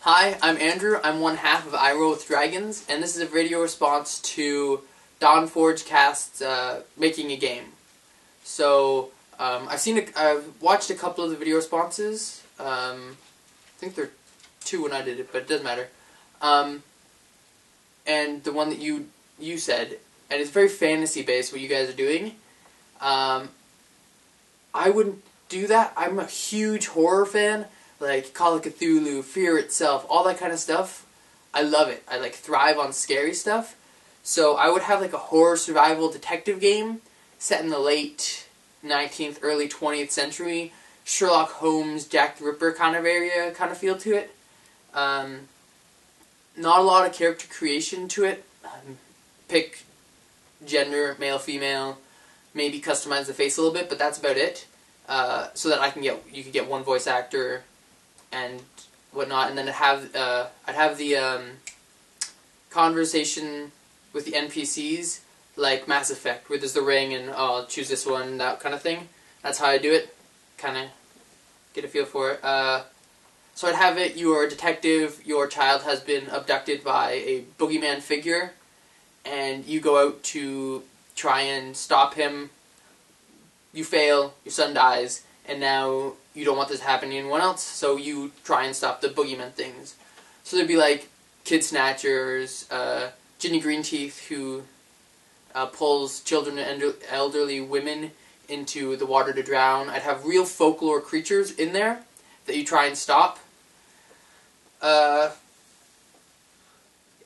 Hi, I'm Andrew. I'm one half of I Roll with Dragons, and this is a video response to DawnForgeCast's making a game. So I've watched a couple of the video responses. I think there are two when I did it, but it doesn't matter. And the one that you said, and it's very fantasy based what you guys are doing. I wouldn't do that. I'm a huge horror fan. Like Call of Cthulhu, Fear Itself, all that kind of stuff. I love it. I thrive on scary stuff. So I would have a horror survival detective game set in the late 19th, early 20th century. Sherlock Holmes, Jack the Ripper kind of area, kind of feel to it. Not a lot of character creation to it. Pick gender, male, female, maybe customize the face a little bit, but that's about it. So that you could get one voice actor and whatnot, and then I'd have the conversation with the NPCs like Mass Effect, where there's the ring and I'll choose this one, that kind of thing. That's how I do it. Kind of get a feel for it. So I'd have it, you are a detective, your child has been abducted by a boogeyman figure, and you go out to try and stop him. You fail, your son dies, and now you don't want this happening to anyone else, so you try and stop the boogeyman things. So there'd be kid snatchers, Ginny Greenteeth, who pulls children and elderly women into the water to drown. I'd have real folklore creatures in there that you try and stop. I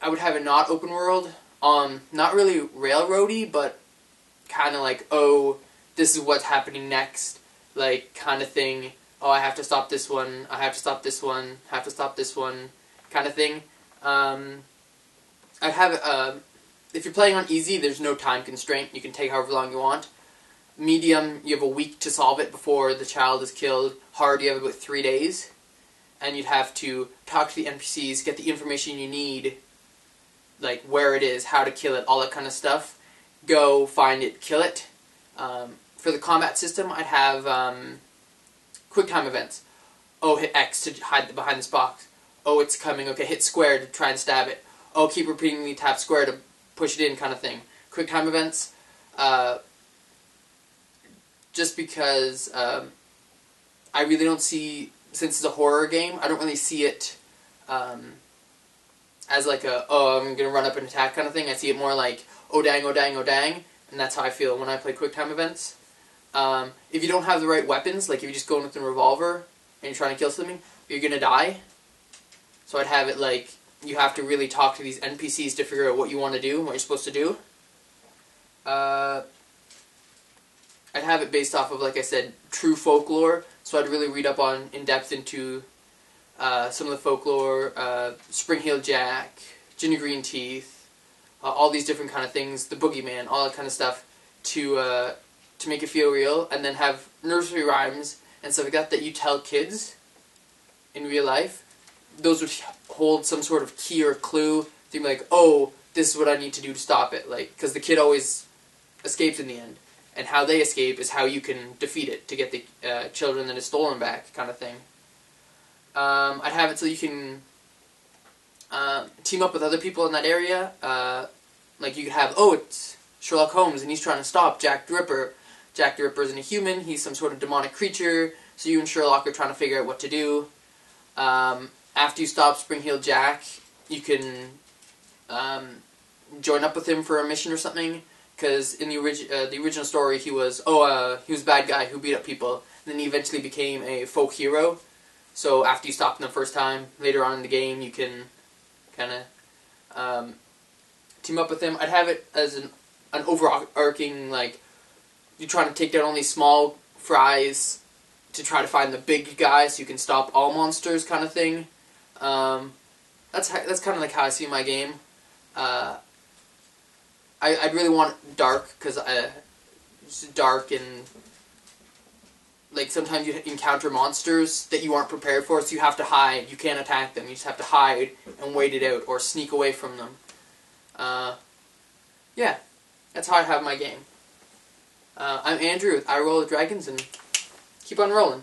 would have a not open world, not really railroady, but kind of oh, this is what's happening next, kind of thing. Oh, I have to stop this one, I have to stop this one, I have to stop this one, kind of thing. I'd have, if you're playing on easy, there's no time constraint. You can take however long you want. Medium, you have a week to solve it before the child is killed. Hard, you have about 3 days. And you'd have to talk to the NPCs, get the information you need, where it is, how to kill it, all that kind of stuff. Go, find it, kill it. For the combat system, I'd have quick time events. Oh, hit X to hide behind this box. Oh, it's coming. Okay, hit square to try and stab it. Oh, keep repeatedly tap square to push it in, kind of thing. Quick time events. Just because I really don't see, since it's a horror game, I don't really see it as oh, I'm going to run up and attack kind of thing. I see it more oh dang, oh dang, oh dang. And that's how I feel when I play quick time events. If you don't have the right weapons, if you just go in with a revolver and you're trying to kill something, you're going to die. So I'd have it you have to really talk to these NPCs to figure out what you want to do and what you're supposed to do. I'd have it based off of, like I said, true folklore. So I'd really read up in depth into some of the folklore, Spring-Heeled Jack, Ginny Greenteeth, all these different kind of things, the boogeyman, all that kind of stuff, to make it feel real, and then have nursery rhymes and stuff like that that you tell kids in real life. Those would hold some sort of key or clue. They'd be oh, this is what I need to do to stop it. Because the kid always escapes in the end. And how they escape is how you can defeat it to get the children that is stolen back, kind of thing. I'd have it so you can team up with other people in that area. You could have, oh, it's Sherlock Holmes and he's trying to stop Jack the Ripper. Jack the Ripper isn't a human, he's some sort of demonic creature, so you and Sherlock are trying to figure out what to do. After you stop Spring-Heeled Jack, you can join up with him for a mission or something, because in the original story he was a bad guy who beat up people, and then he eventually became a folk hero. So after you stop him the first time, later on in the game you can kind of team up with him. I'd have it as an overarching, you're trying to take down all these small fries to try to find the big guy so you can stop all monsters, kind of thing. That's kind of how I see my game. I'd really want it dark, because it's dark and sometimes you encounter monsters that you aren't prepared for, so you have to hide. You can't attack them. You just have to hide and wait it out or sneak away from them. Yeah, that's how I have my game. I'm Andrew with I Roll with Dragons, and keep on rolling.